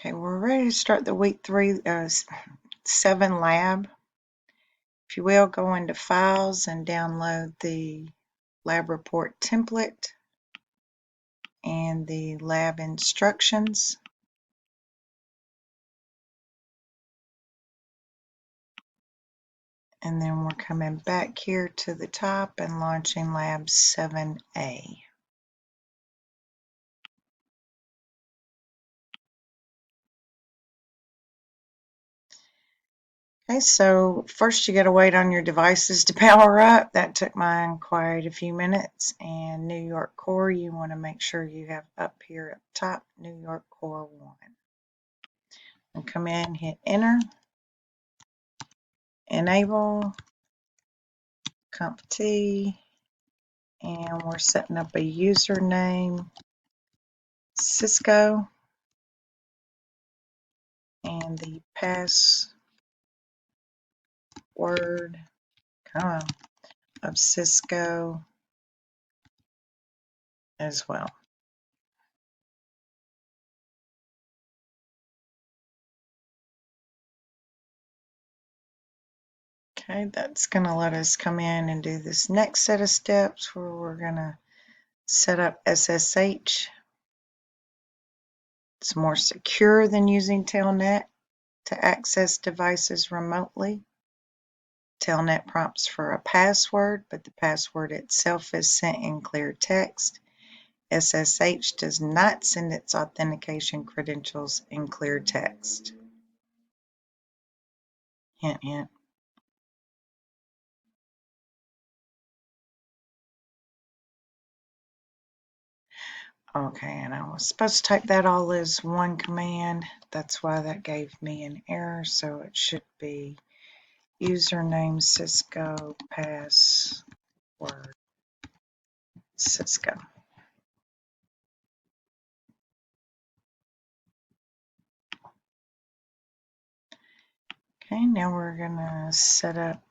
Okay, we're ready to start the week 7 lab. If you will, go into Files and download the lab report template and the lab instructions. And then we're coming back here to the top and launching Lab 7A. Okay, so first you got to wait on your devices to power up. That took mine quite a few minutes. And New York Core, you want to make sure you have up here at the top, New York Core 1. And come in, hit Enter, Enable, CompT, and we're setting up a username, Cisco, and the password, of Cisco as well. Okay, that's going to let us come in and do this next set of steps where we're going to set up SSH. It's more secure than using Telnet to access devices remotely. Telnet prompts for a password, but the password itself is sent in clear text. SSH does not send its authentication credentials in clear text. Hint, hint. Okay, and I was supposed to type that all as one command. That's why that gave me an error. So it should be username Cisco, password Cisco. Okay, now we're going to set up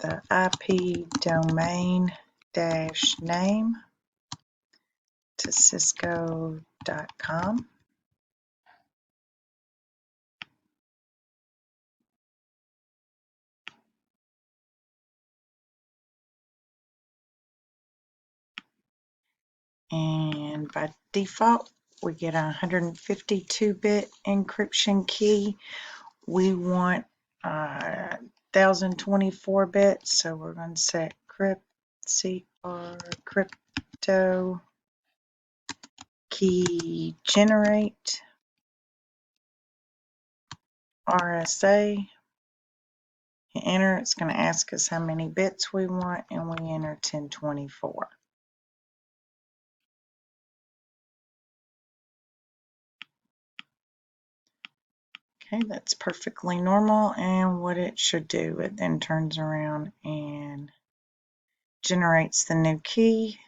the IP domain -name to cisco.com. And by default, we get a 152-bit encryption key. We want 1024 bits, so we're going to set crypto key generate RSA. Hit enter. It's going to ask us how many bits we want, and we enter 1024. Okay, that's perfectly normal and what it should do. It then turns around and generates the new key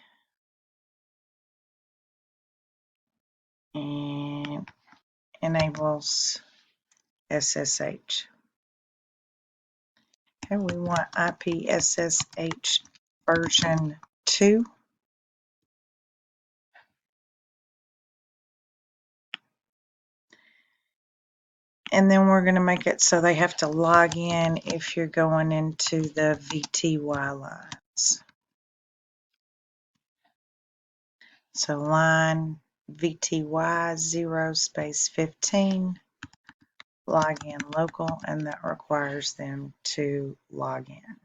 and enables SSH. Okay, we want IPSSH version 2. And then we're going to make it so they have to log in if you're going into the VTY lines. So line VTY 0-15, log in local, and that requires them to log in.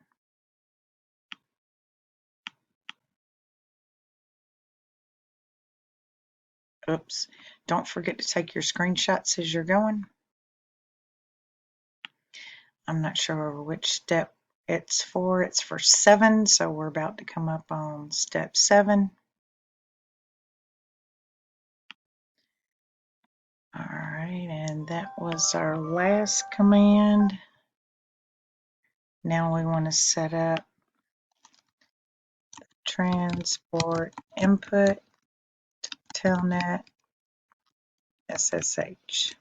Oops, don't forget to take your screenshots as you're going. I'm not sure which step it's for. It's for 7, so we're about to come up on step 7. All right, and that was our last command. Now we want to set up transport input telnet SSH.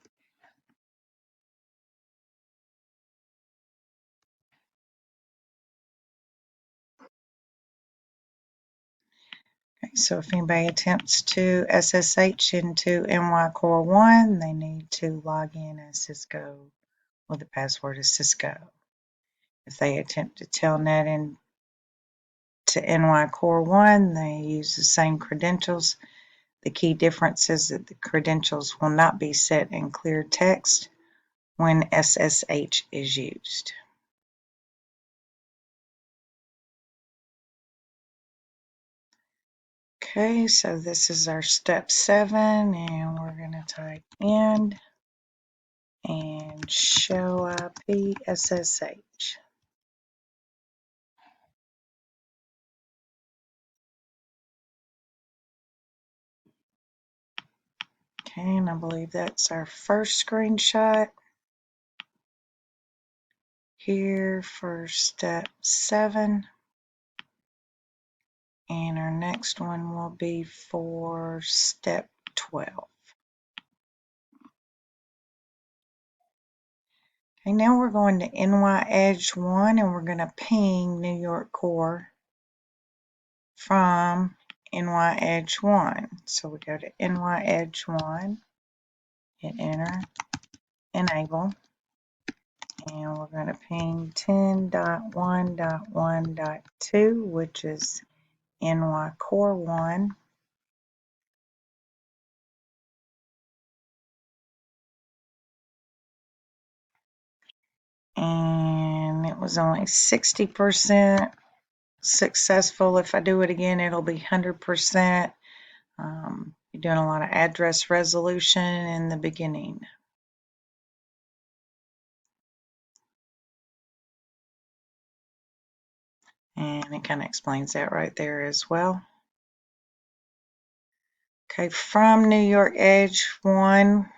Okay, So if anybody attempts to SSH into NY Core 1, they need to log in as Cisco. Well, the password is Cisco. If they attempt to telnet into NY Core 1, they use the same credentials. The key difference is that the credentials will not be set in clear text when SSH is used. Okay, so this is our step 7, and we're going to type in and show IP SSH. Okay, and I believe that's our first screenshot here for step 7. And our next one will be for step 12. Okay, now we're going to NY Edge 1 and we're going to ping New York Core from NY Edge 1. So we go to NY Edge 1, hit enter, enable, and we're going to ping 10.1.1.2, which is NY Core 1. And it was only 60% successful. If I do it again, it'll be 100%. You're doing a lot of address resolution in the beginning. And it kind of explains that right there as well. Okay, from New York Edge 1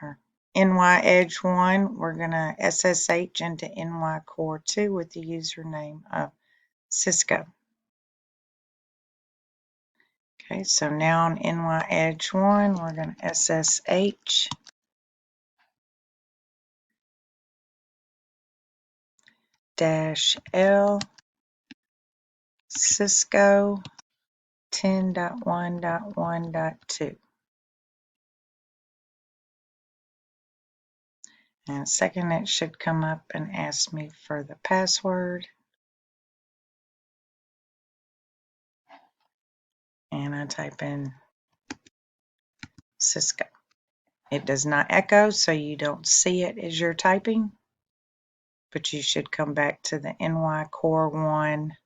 or NY Edge 1, we're going to SSH into NY Core 2 with the username of Cisco. Okay, so now on NY Edge 1, we're going to SSH -L Cisco 10.1.1.2. And in a second, it should come up and ask me for the password. And I type in Cisco. It does not echo, so you don't see it as you're typing, but you should come back to the NY Core 1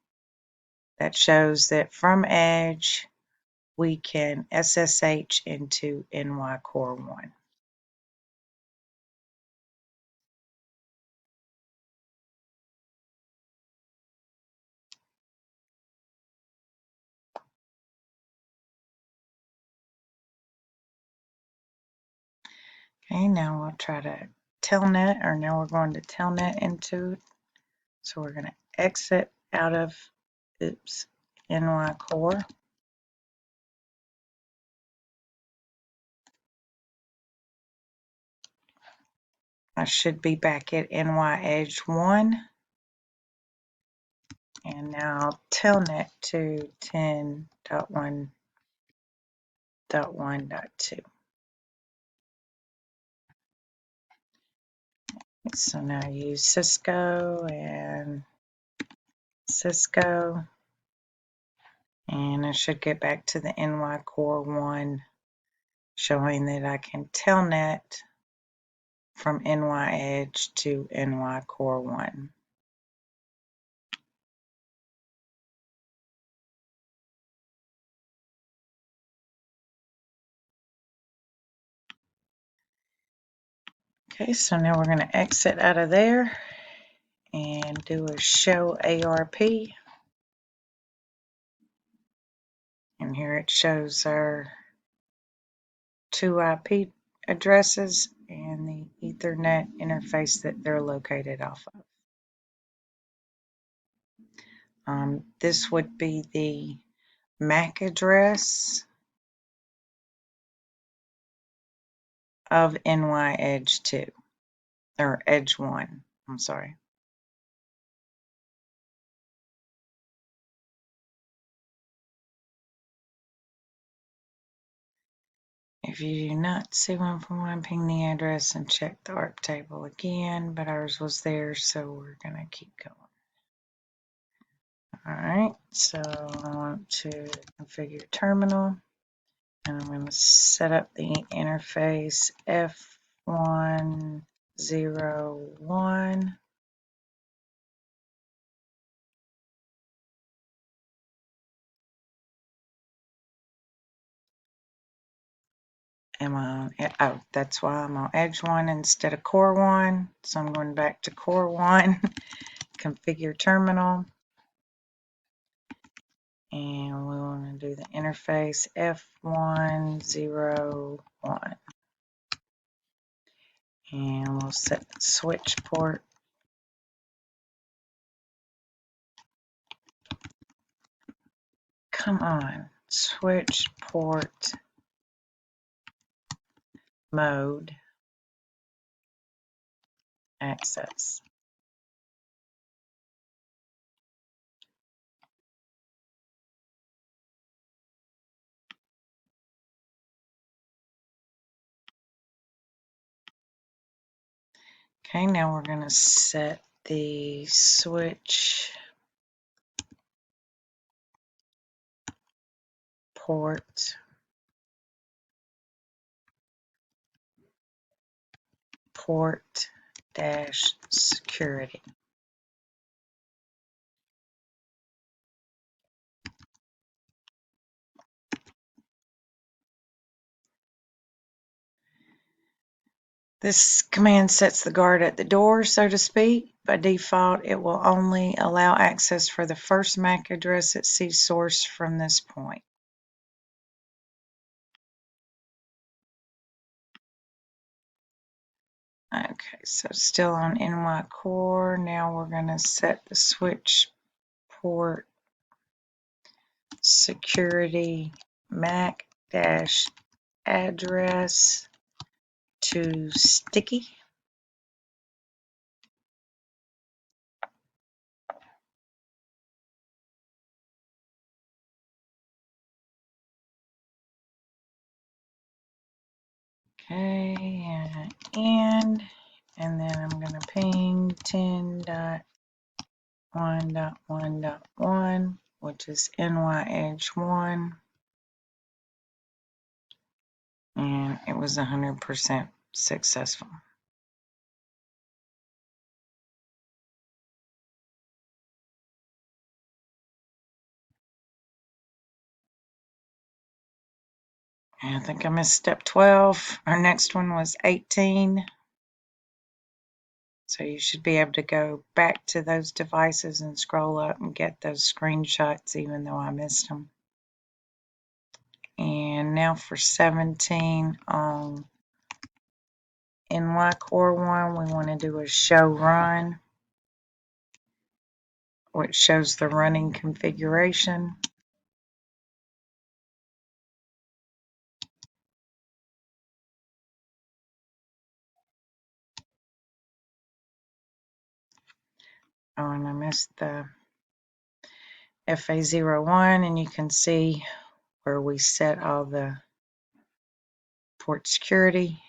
that shows that from Edge, we can SSH into NY Core 1. Okay, now we'll try to telnet, or now we're going to telnet into it. So we're going to exit out of, NY Core. I should be back at NY Edge 1. And now telnet to 10.1.1.2. So now I use Cisco and Cisco. And I should get back to the NY Core 1 showing that I can telnet from NY Edge to NY Core 1. Okay, so now we're going to exit out of there and do a show ARP. And here it shows our 2 IP addresses and the Ethernet interface that they're located off of. This would be the MAC address of NY Edge 2, or Edge 1, I'm sorry. If you do not see 141, ping the address and check the ARP table again, but ours was there, so we're going to keep going. Alright, so I want to configure terminal, and I'm going to set up the interface F101. Am I on, oh, that's why I'm on Edge 1 instead of Core 1. So I'm going back to Core 1, configure terminal, and we want to do the interface F101. And we'll set the switch port. Come on, switch port mode access. Okay, now we're going to set the switch port dash security. This command sets the guard at the door, so to speak. By default, it will only allow access for the first MAC address it sees source from this point. Okay, so still on NY core. Now we're going to set the switch port security MAC dash address to sticky. Okay, and then I'm going to ping 10.1.1.1, which is NY Edge 1, and it was 100% successful. I think I missed step 12. Our next one was 18. So you should be able to go back to those devices and scroll up and get those screenshots, even though I missed them. And now for 17 on NY Core 1, we want to do a show run, which shows the running configuration. Oh, and I missed the FA01, and you can see where we set all the port security.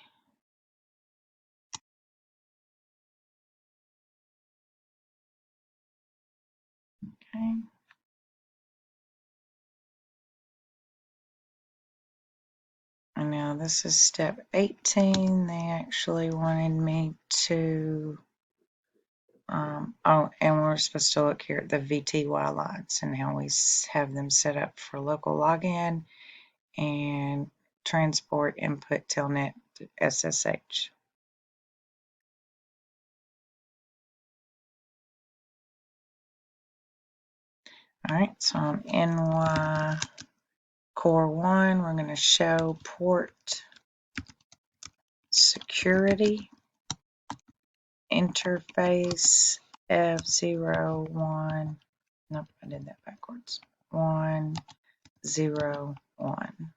Okay. And now this is step 18. They actually wanted me to, oh, and we're supposed to look here at the VTY lines and how we have them set up for local login and transport input telnet to SSH. All right, so on NY Core 1, we're going to show port security interface F01. Nope, I did that backwards. 101.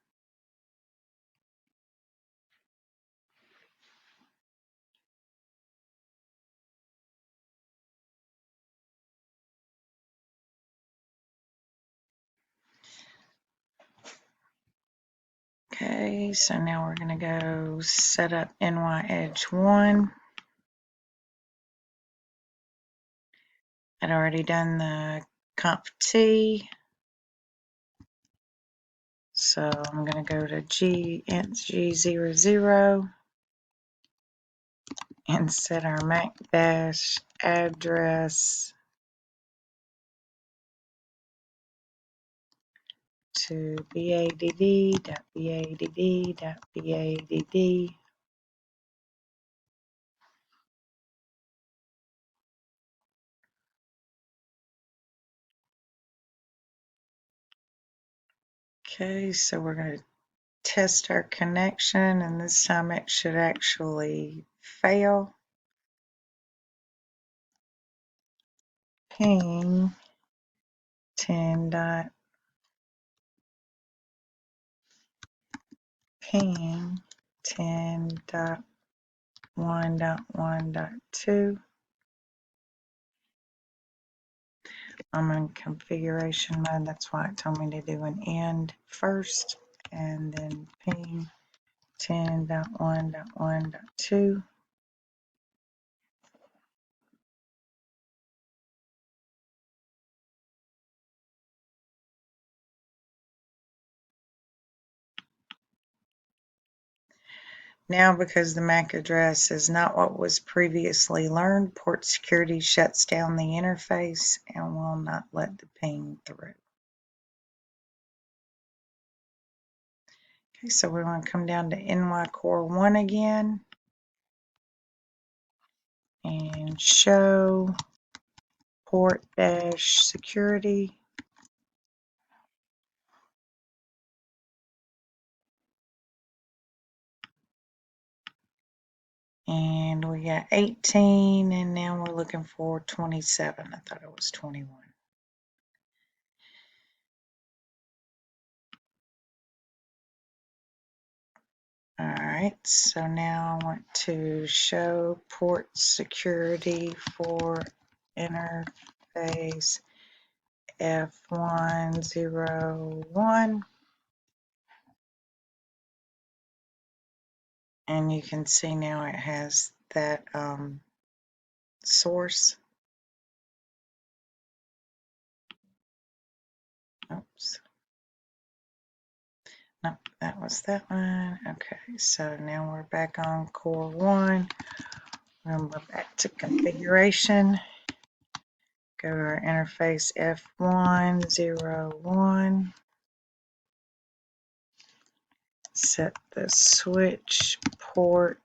Okay, so now we're going to go set up NY Edge 1. I'd already done the conf T, so I'm going to go to G00 and set our MAC dash address to badd.badd.badd. Okay, so we're going to test our connection, and this time it should actually fail. Ping 10 dot ping 10.1.1.2. I'm in configuration mode, that's why it told me to do an end first, and then ping 10.1.1.2. Now, because the MAC address is not what was previously learned, port security shuts down the interface and will not let the ping through. Okay, so we want to come down to NY Core 1 again and show port dash security. And we got 18, and now we're looking for 27. I thought it was 21. Alright, so now I want to show port security for interface F101. And you can see now it has that source. Oops. Nope, that was that one. Okay, so now we're back on core 1. We're back to configuration. Go to our interface F101. Set the switch port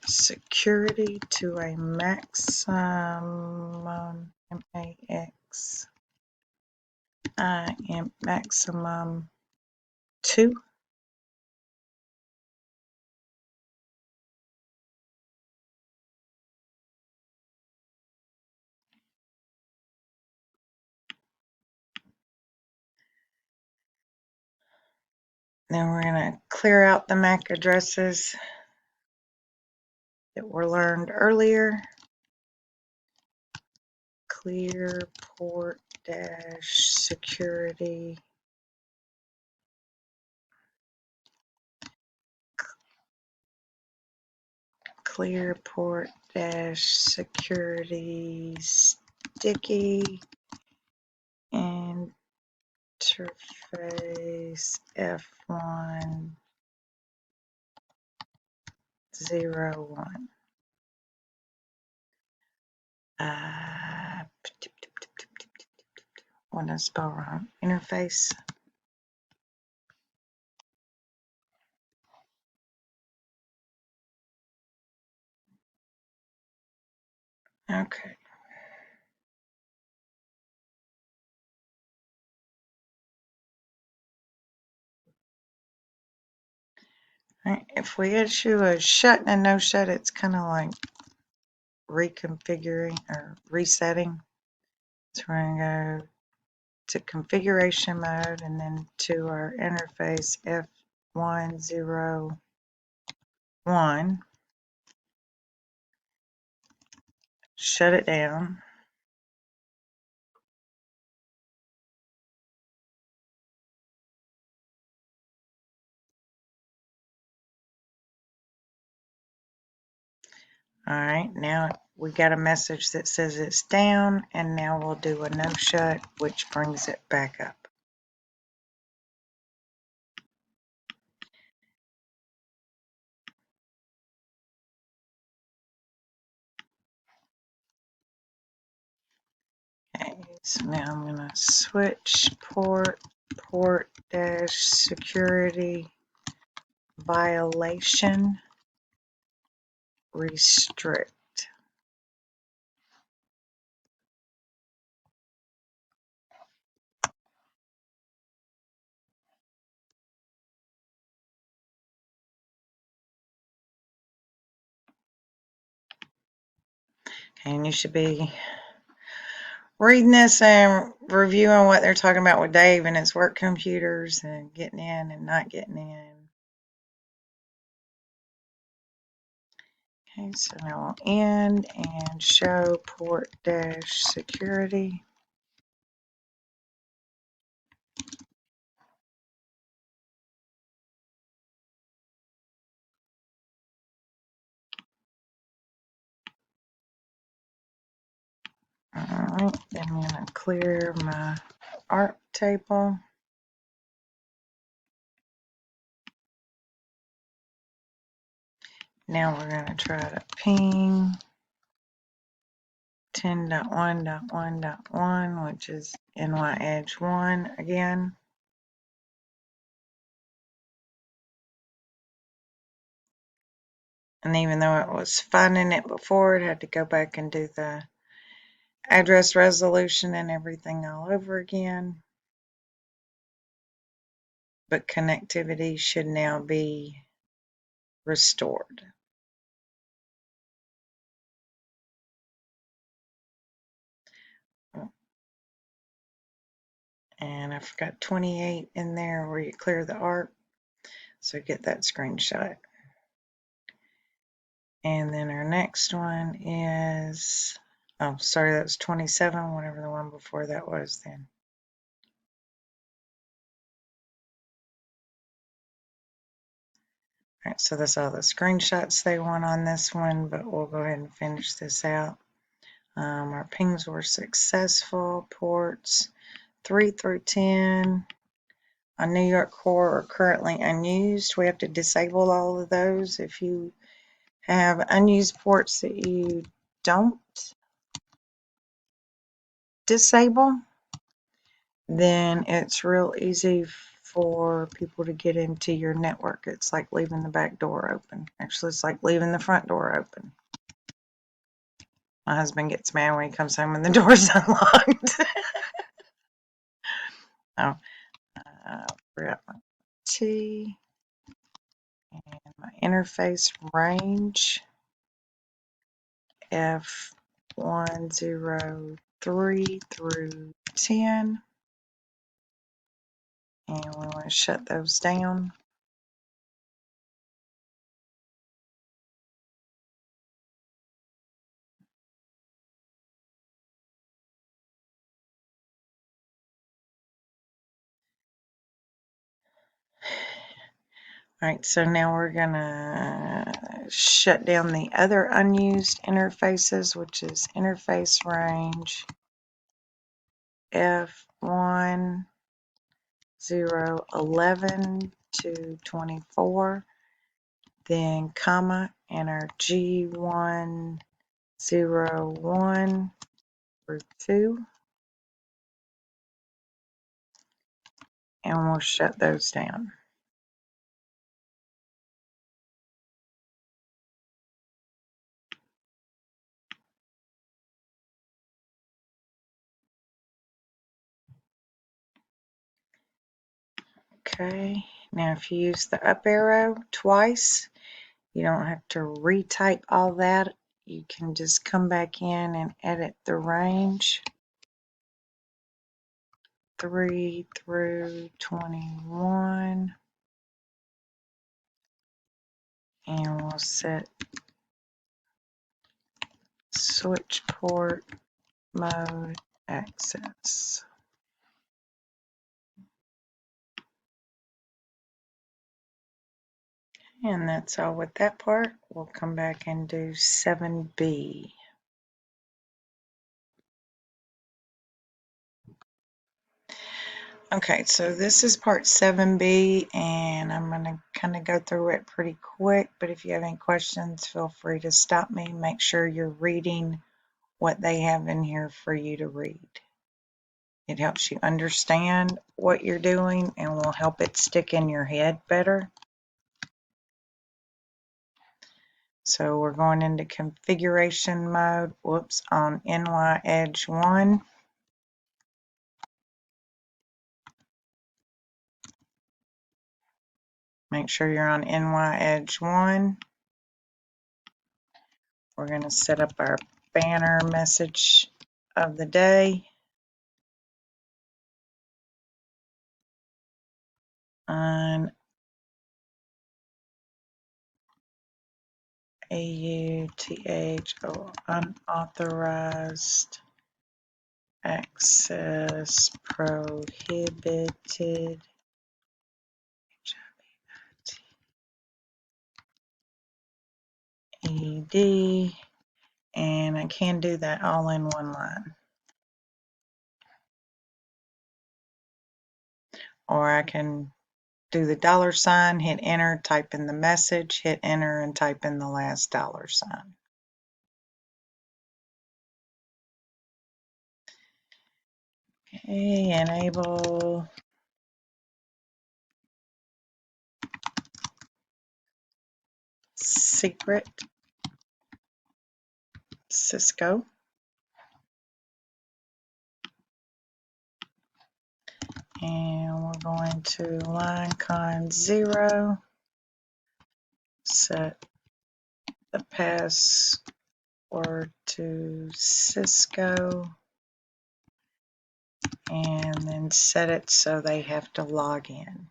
security to a maximum maximum 2. Then we're going to clear out the MAC addresses that were learned earlier. Clear port dash security. Clear port dash security sticky interface F101. What did I spell wrong? Interface. Okay. Right. If we issue a shut and a no shut, it's kind of like reconfiguring or resetting. So we're going to go to configuration mode and then to our interface F101. Shut it down. Alright, now we got a message that says it's down, and now we'll do a no shut, which brings it back up. Okay, so now I'm going to switch port dash security violation restrict. And you should be reading this and reviewing what they're talking about with Dave and his work computers and getting in and not getting in. Okay, so now we'll end and show port dash security. Alright, then I'm going to clear my ARP table. Now we're going to try to ping 10.1.1.1, which is NY Edge 1 again. And even though it was finding it before, it had to go back and do the address resolution and everything all over again. But connectivity should now be restored. And I forgot 28 in there where you clear the ARP. So get that screenshot. And then our next one is, oh, sorry, that was 27, whatever the one before that was then. All right, so that's all the screenshots they want on this one, but we'll go ahead and finish this out. Our pings were successful. Ports 3 through 10 on New York Core are currently unused. We have to disable all of those. If you have unused ports that you don't disable, then it's real easy for people to get into your network. It's like leaving the back door open. Actually, it's like leaving the front door open. My husband gets mad when he comes home and the door's unlocked. Oh, forgot my T and my interface range F103 through 10. And we want to shut those down. Alright, so now we're going to shut down the other unused interfaces, which is interface range F1011 to 24, then comma, and our G101 through 2, and we'll shut those down. Okay, now if you use the up arrow twice, you don't have to retype all that. You can just come back in and edit the range 3 through 21, and we'll set switch port mode access. And that's all with that part. We'll come back and do 7B. Okay, so this is part 7B, and I'm going to kind of go through it pretty quick, but if you have any questions, feel free to stop me. Make sure you're reading what they have in here for you to read. It helps you understand what you're doing and will help it stick in your head better. So we're going into configuration mode, on NY Edge 1. Make sure you're on NY Edge 1. We're going to set up our banner message of the day. On AUTHO, unauthorized access prohibited. ED, and I can do that all in one line. Or I can do the $sign, hit enter, type in the message, hit enter, and type in the last $sign. Okay, enable secret Cisco. And we're going to line con 0, set the password to Cisco, and then set it so they have to log in.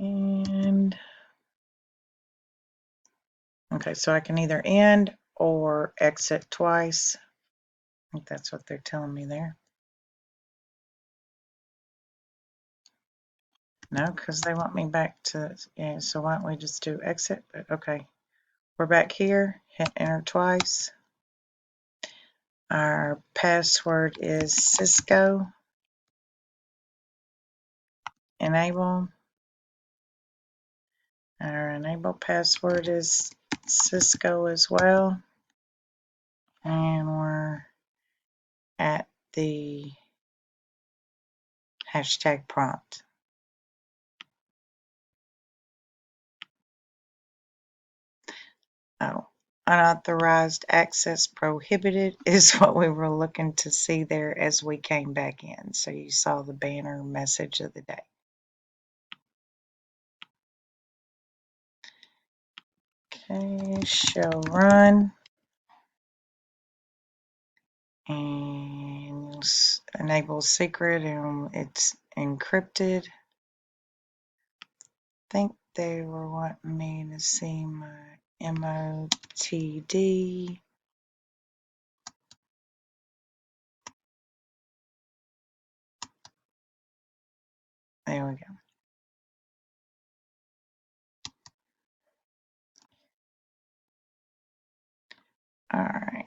And okay, so I can either end or exit twice. I think that's what they're telling me there. No, because they want me back to, yeah, so why don't we just do exit? But okay, we're back here, hit enter twice. Our password is Cisco. Enable. Our enable password is Cisco as well. And we're at the hashtag prompt. Oh, unauthorized access prohibited is what we were looking to see there as we came back in. So you saw the banner message of the day. Okay, show run. And enable secret, and it's encrypted. I think they were wanting me to see my MOTD. There we go. All right.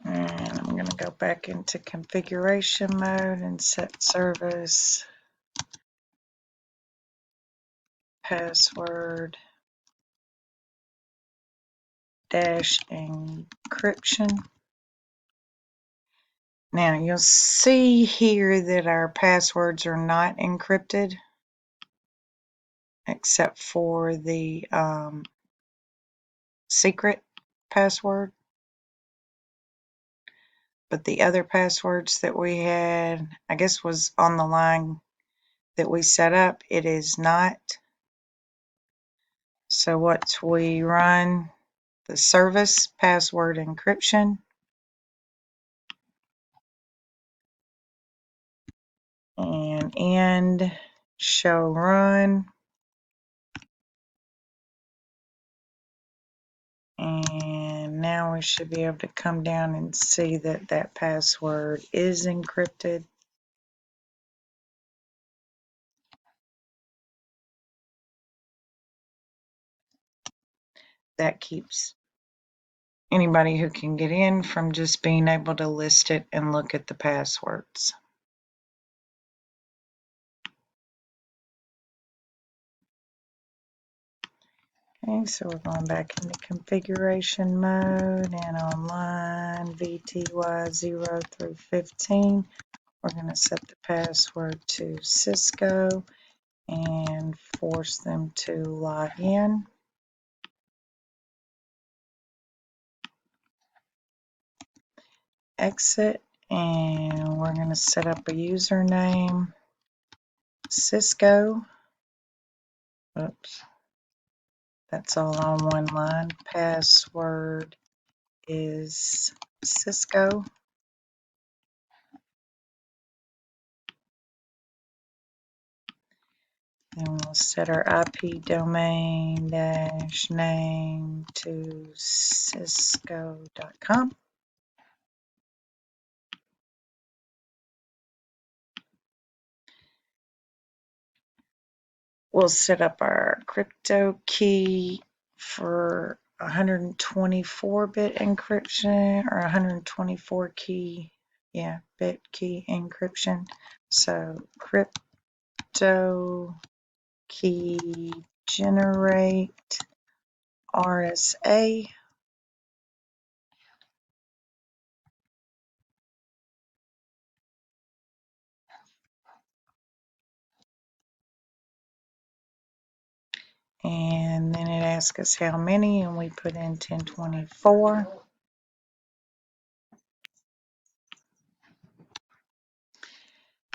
And I'm going to go back into configuration mode and set service password dash encryption. Now you'll see here that our passwords are not encrypted except for the secret password. But the other passwords that we had, I guess was on the line that we set up, it is not. So once we run the service password encryption and end show run, And now we should be able to come down and see that that password is encrypted. That keeps anybody who can get in from just being able to list it and look at the passwords. Okay, so we're going back into configuration mode and online VTY0 through 15. We're going to set the password to Cisco and force them to log in. Exit, and we're going to set up a username, Cisco. Oops, that's all on one line. Password is Cisco. And we'll set our IP domain dash name to cisco.com. We'll set up our crypto key for 124-bit encryption or 124 key, bit key encryption. So crypto key generate RSA. And then it asks us how many, and we put in 1024.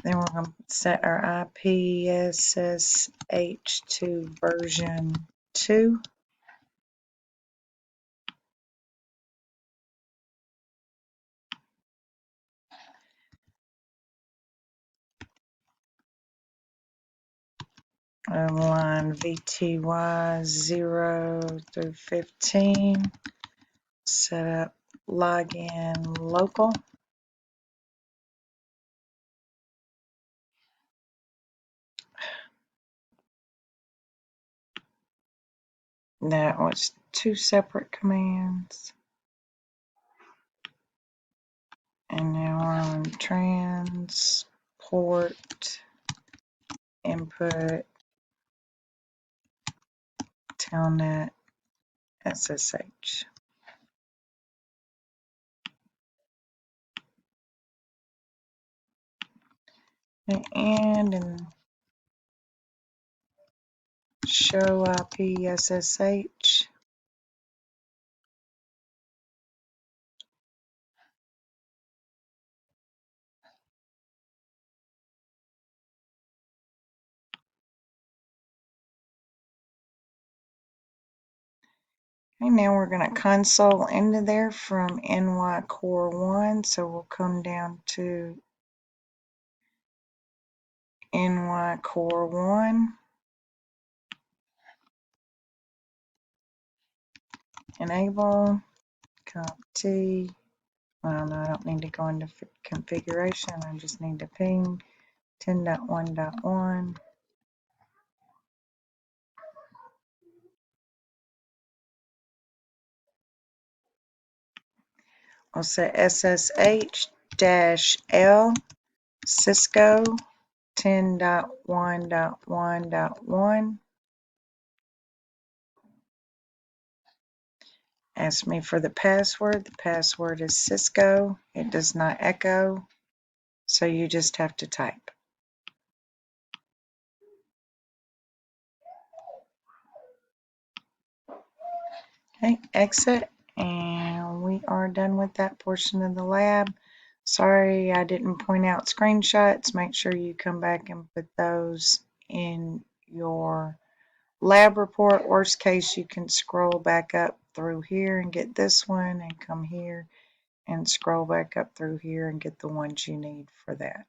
Then we're going to set our IPSSH to version 2. Line VTY 0 through 15. Set up login local. That was 2 separate commands. And now we're on transport input telnet SSH. And show IP SSH. Okay, now we're going to console into there from NY Core 1. So we'll come down to NY Core 1. Enable CompT. Well, no, I don't need to go into configuration. I just need to ping 10.1.1. I'll set SSH-L Cisco 10.1.1.1. Ask me for the password. The password is Cisco. It does not echo, so you just have to type. Okay, exit, and we are done with that portion of the lab. Sorry I didn't point out screenshots. Make sure you come back and put those in your lab report. Worst case, you can scroll back up through here and get this one, and come here and scroll back up through here and get the ones you need for that.